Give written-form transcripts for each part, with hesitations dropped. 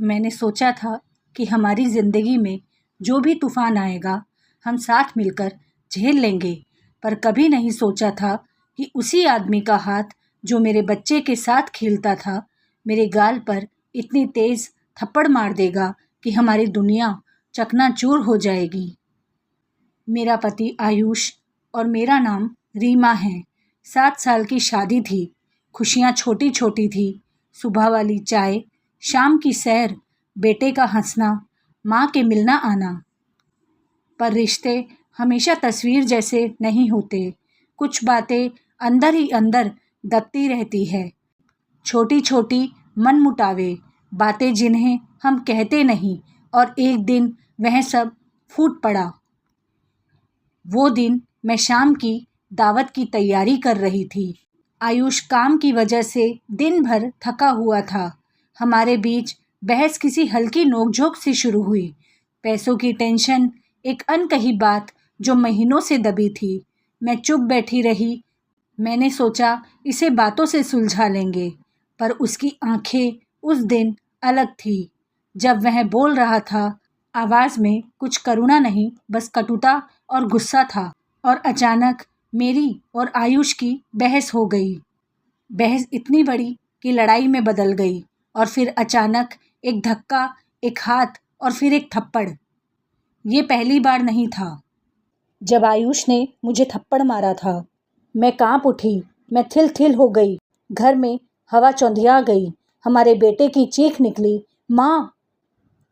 मैंने सोचा था कि हमारी ज़िंदगी में जो भी तूफ़ान आएगा हम साथ मिलकर झेल लेंगे, पर कभी नहीं सोचा था कि उसी आदमी का हाथ जो मेरे बच्चे के साथ खेलता था मेरे गाल पर इतनी तेज़ थप्पड़ मार देगा कि हमारी दुनिया चकनाचूर हो जाएगी। मेरा पति आयुष और मेरा नाम रीमा है। 7 साल की शादी थी। खुशियाँ छोटी छोटी थी। सुबह वाली चाय, शाम की सैर, बेटे का हंसना, माँ के मिलना आना। पर रिश्ते हमेशा तस्वीर जैसे नहीं होते। कुछ बातें अंदर ही अंदर दबती रहती है। छोटी छोटी मनमुटावे बातें जिन्हें हम कहते नहीं, और एक दिन वह सब फूट पड़ा। वो दिन मैं शाम की दावत की तैयारी कर रही थी। आयुष काम की वजह से दिन भर थका हुआ था। हमारे बीच बहस किसी हल्की नोकझोंक से शुरू हुई। पैसों की टेंशन, एक अनकही बात जो महीनों से दबी थी। मैं चुप बैठी रही। मैंने सोचा इसे बातों से सुलझा लेंगे, पर उसकी आंखें उस दिन अलग थी। जब वह बोल रहा था, आवाज़ में कुछ करुणा नहीं, बस कटुता और गुस्सा था। और अचानक मेरी और आयुष की बहस हो गई। बहस इतनी बड़ी कि लड़ाई में बदल गई। और फिर अचानक एक धक्का, एक हाथ और फिर एक थप्पड़। ये पहली बार नहीं था जब आयुष ने मुझे थप्पड़ मारा था। मैं कांप उठी। मैं थिल थिल हो गई। घर में हवा चौंधिया गई। हमारे बेटे की चीख निकली, माँ!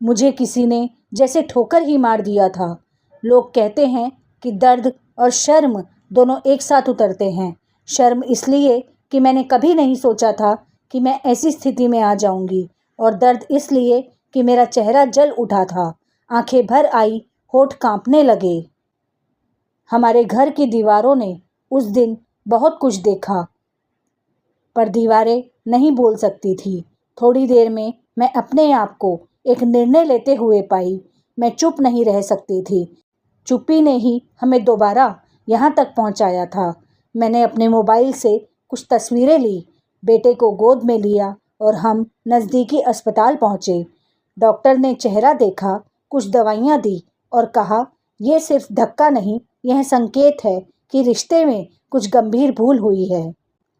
मुझे किसी ने जैसे ठोकर ही मार दिया था। लोग कहते हैं कि दर्द और शर्म दोनों एक साथ उतरते हैं। शर्म इसलिए कि मैंने कभी नहीं सोचा था कि मैं ऐसी स्थिति में आ जाऊंगी, और दर्द इसलिए कि मेरा चेहरा जल उठा था। आंखें भर आई, होठ कांपने लगे। हमारे घर की दीवारों ने उस दिन बहुत कुछ देखा, पर दीवारें नहीं बोल सकती थी। थोड़ी देर में मैं अपने आप को एक निर्णय लेते हुए पाई। मैं चुप नहीं रह सकती थी। चुप्पी ने ही हमें दोबारा यहाँ तक पहुँचाया था। मैंने अपने मोबाइल से कुछ तस्वीरें ली, बेटे को गोद में लिया और हम नज़दीकी अस्पताल पहुँचे। डॉक्टर ने चेहरा देखा, कुछ दवाइयाँ दी और कहा, यह सिर्फ धक्का नहीं, यह संकेत है कि रिश्ते में कुछ गंभीर भूल हुई है।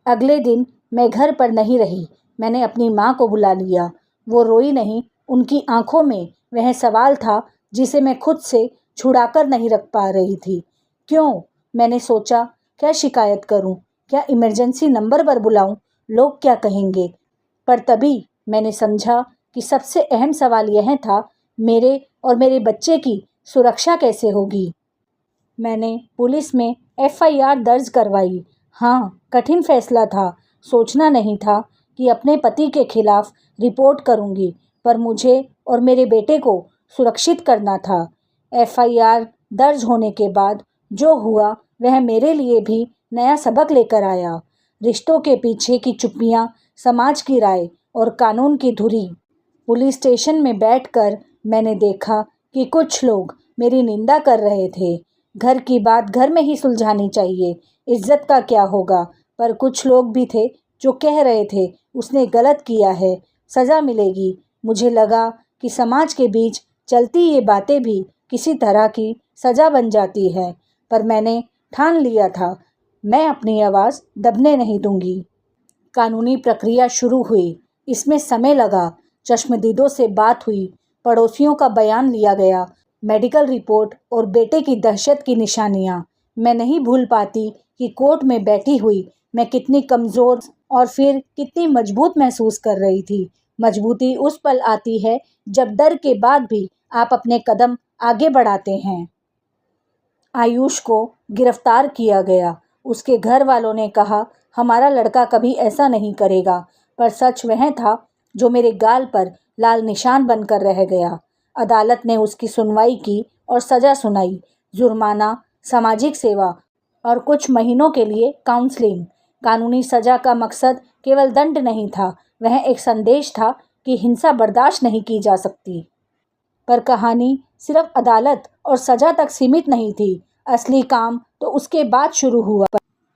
अगले दिन मैं घर पर नहीं रही। मैंने अपनी माँ को बुला लिया। वो रोई नहीं। उनकी आंखों में वह सवाल था जिसे मैं खुद से छुड़ाकर नहीं रख पा रही थी। क्यों? मैंने सोचा, क्या शिकायत करूं? क्या इमरजेंसी नंबर पर बुलाऊं? लोग क्या कहेंगे? पर तभी मैंने समझा कि सबसे अहम सवाल यह था, मेरे और मेरे बच्चे की सुरक्षा कैसे होगी। मैंने पुलिस में FIR दर्ज करवाई। हाँ, कठिन फैसला था। सोचना नहीं था कि अपने पति के खिलाफ रिपोर्ट करूंगी, पर मुझे और मेरे बेटे को सुरक्षित करना था। FIR दर्ज होने के बाद जो हुआ वह मेरे लिए भी नया सबक लेकर आया। रिश्तों के पीछे की चुप्पियां, समाज की राय और कानून की धुरी। पुलिस स्टेशन में बैठकर मैंने देखा कि कुछ लोग मेरी निंदा कर रहे थे। घर की बात घर में ही सुलझानी चाहिए, इज्जत का क्या होगा। पर कुछ लोग भी थे जो कह रहे थे, उसने गलत किया है, सज़ा मिलेगी। मुझे लगा कि समाज के बीच चलती ये बातें भी किसी तरह की सज़ा बन जाती है, पर मैंने ठान लिया था, मैं अपनी आवाज़ दबने नहीं दूंगी। कानूनी प्रक्रिया शुरू हुई। इसमें समय लगा। चश्मदीदों से बात हुई, पड़ोसियों का बयान लिया गया, मेडिकल रिपोर्ट और बेटे की दहशत की निशानियाँ। मैं नहीं भूल पाती कि कोर्ट में बैठी हुई मैं कितनी कमज़ोर और फिर कितनी मजबूत महसूस कर रही थी। मजबूती उस पल आती है जब डर के बाद भी आप अपने कदम आगे बढ़ाते हैं। आयुष को गिरफ्तार किया गया। उसके घर वालों ने कहा, हमारा लड़का कभी ऐसा नहीं करेगा, पर सच वह था जो मेरे गाल पर लाल निशान बनकर रह गया। अदालत ने उसकी सुनवाई की और सज़ा सुनाई, जुर्माना, सामाजिक सेवा और कुछ महीनों के लिए काउंसलिंग। कानूनी सज़ा का मकसद केवल दंड नहीं था, वह एक संदेश था कि हिंसा बर्दाश्त नहीं की जा सकती। पर कहानी सिर्फ अदालत और सज़ा तक सीमित नहीं थी। असली काम तो उसके बाद शुरू हुआ।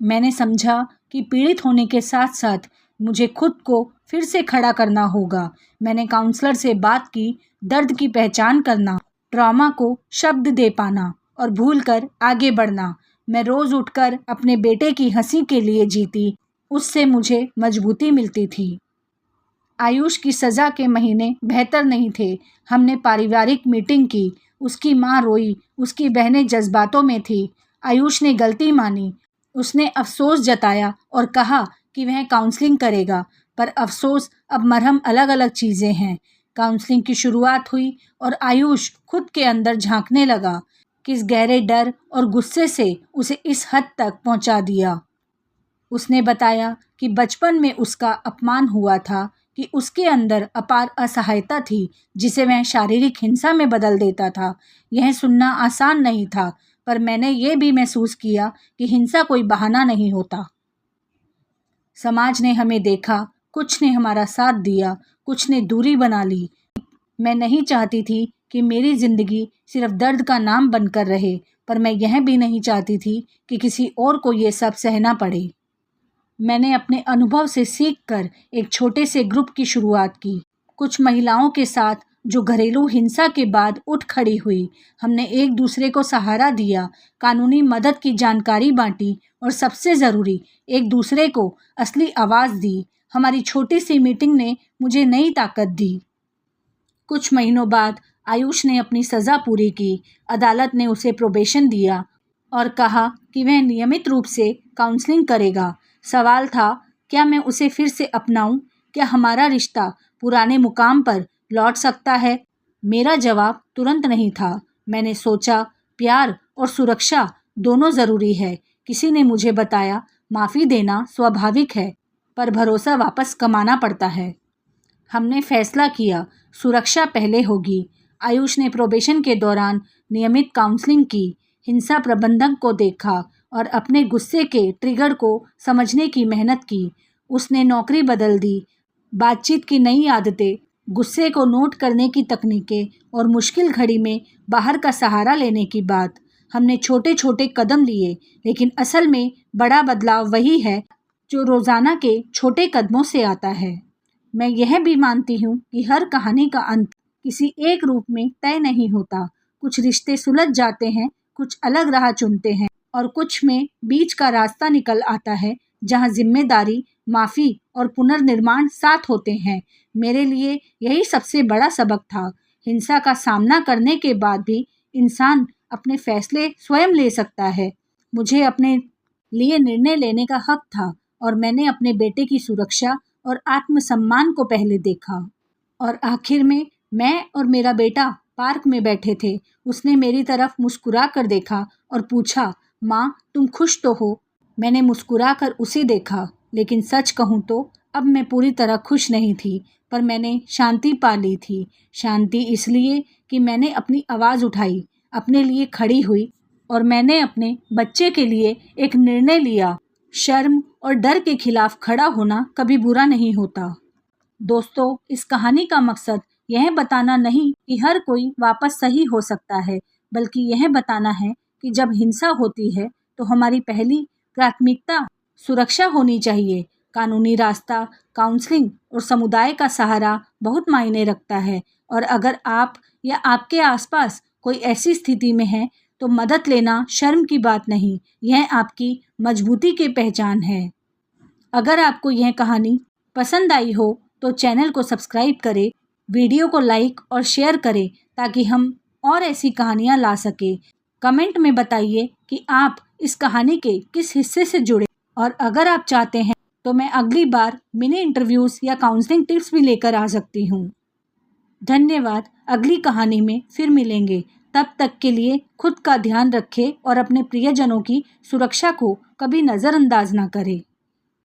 मैंने समझा कि पीड़ित होने के साथ साथ मुझे खुद को फिर से खड़ा करना होगा। मैंने काउंसलर से बात की, दर्द की पहचान करना, ट्रॉमा को शब्द दे पाना और भूलकर आगे बढ़ना। मैं रोज़ उठकर अपने बेटे की हंसी के लिए जीती, उससे मुझे मजबूती मिलती थी। आयुष की सज़ा के महीने बेहतर नहीं थे। हमने पारिवारिक मीटिंग की, उसकी माँ रोई, उसकी बहनें जज्बातों में थी। आयुष ने गलती मानी, उसने अफसोस जताया और कहा कि वह काउंसलिंग करेगा, पर अफसोस अब मरहम अलग अलग चीज़ें हैं। काउंसलिंग की शुरुआत हुई और आयुष खुद के अंदर झांकने लगा। किस गहरे डर और गुस्से से उसे इस हद तक पहुंचा दिया। उसने बताया कि बचपन में उसका अपमान हुआ था, कि उसके अंदर अपार असहायता थी जिसे वह शारीरिक हिंसा में बदल देता था। यह सुनना आसान नहीं था, पर मैंने ये भी महसूस किया कि हिंसा कोई बहाना नहीं होता। समाज ने हमें देखा, कुछ ने हमारा साथ दिया, कुछ ने दूरी बना ली। मैं नहीं चाहती थी कि मेरी ज़िंदगी सिर्फ दर्द का नाम बनकर रहे, पर मैं यह भी नहीं चाहती थी कि किसी और को ये सब सहना पड़े। मैंने अपने अनुभव से सीखकर एक छोटे से ग्रुप की शुरुआत की, कुछ महिलाओं के साथ जो घरेलू हिंसा के बाद उठ खड़ी हुई। हमने एक दूसरे को सहारा दिया, कानूनी मदद की जानकारी बांटी और सबसे ज़रूरी, एक दूसरे को असली आवाज़ दी। हमारी छोटी सी मीटिंग ने मुझे नई ताकत दी। कुछ महीनों बाद आयुष ने अपनी सज़ा पूरी की। अदालत ने उसे प्रोबेशन दिया और कहा कि वह नियमित रूप से काउंसलिंग करेगा। सवाल था, क्या मैं उसे फिर से अपनाऊं? क्या हमारा रिश्ता पुराने मुकाम पर लौट सकता है? मेरा जवाब तुरंत नहीं था। मैंने सोचा, प्यार और सुरक्षा दोनों ज़रूरी है। किसी ने मुझे बताया, माफ़ी देना स्वाभाविक है, पर भरोसा वापस कमाना पड़ता है। हमने फैसला किया, सुरक्षा पहले होगी। आयुष ने प्रोबेशन के दौरान नियमित काउंसलिंग की, हिंसा प्रबंधन को देखा और अपने गुस्से के ट्रिगर को समझने की मेहनत की। उसने नौकरी बदल दी, बातचीत की नई आदतें, गुस्से को नोट करने की तकनीकें और मुश्किल घड़ी में बाहर का सहारा लेने की बात। हमने छोटे छोटे कदम लिए, लेकिन असल में बड़ा बदलाव वही है जो रोज़ाना के छोटे कदमों से आता है। मैं यह भी मानती हूँ कि हर कहानी का अंत किसी एक रूप में तय नहीं होता। कुछ रिश्ते सुलझ जाते हैं, कुछ अलग राह चुनते हैं और कुछ में बीच का रास्ता निकल आता है, जहाँ जिम्मेदारी, माफ़ी और पुनर्निर्माण साथ होते हैं। मेरे लिए यही सबसे बड़ा सबक था। हिंसा का सामना करने के बाद भी इंसान अपने फैसले स्वयं ले सकता है। मुझे अपने लिए निर्णय लेने का हक था और मैंने अपने बेटे की सुरक्षा और आत्मसम्मान को पहले देखा। और आखिर में मैं और मेरा बेटा पार्क में बैठे थे। उसने मेरी तरफ मुस्कुरा कर देखा और पूछा, माँ तुम खुश तो हो? मैंने मुस्कुरा कर उसे देखा, लेकिन सच कहूँ तो अब मैं पूरी तरह खुश नहीं थी, पर मैंने शांति पा ली थी। शांति इसलिए कि मैंने अपनी आवाज़ उठाई, अपने लिए खड़ी हुई और मैंने अपने बच्चे के लिए एक निर्णय लिया। शर्म और डर के खिलाफ खड़ा होना कभी बुरा नहीं होता। दोस्तों, इस कहानी का मकसद यह बताना नहीं कि हर कोई वापस सही हो सकता है, बल्कि यह बताना है कि जब हिंसा होती है तो हमारी पहली प्राथमिकता सुरक्षा होनी चाहिए। कानूनी रास्ता, काउंसलिंग और समुदाय का सहारा बहुत मायने रखता है। और अगर आप या आपके आसपास कोई ऐसी स्थिति में है तो मदद लेना शर्म की बात नहीं, यह आपकी मजबूती की पहचान है। अगर आपको यह कहानी पसंद आई हो तो चैनल को सब्सक्राइब करें, वीडियो को लाइक और शेयर करें ताकि हम और ऐसी कहानियाँ ला सकें। कमेंट में बताइए कि आप इस कहानी के किस हिस्से से जुड़े, और अगर आप चाहते हैं तो मैं अगली बार मिनी इंटरव्यूज़ या काउंसलिंग टिप्स भी लेकर आ सकती हूँ। धन्यवाद। अगली कहानी में फिर मिलेंगे। तब तक के लिए खुद का ध्यान रखें और अपने प्रियजनों की सुरक्षा को कभी नज़रअंदाज ना करें।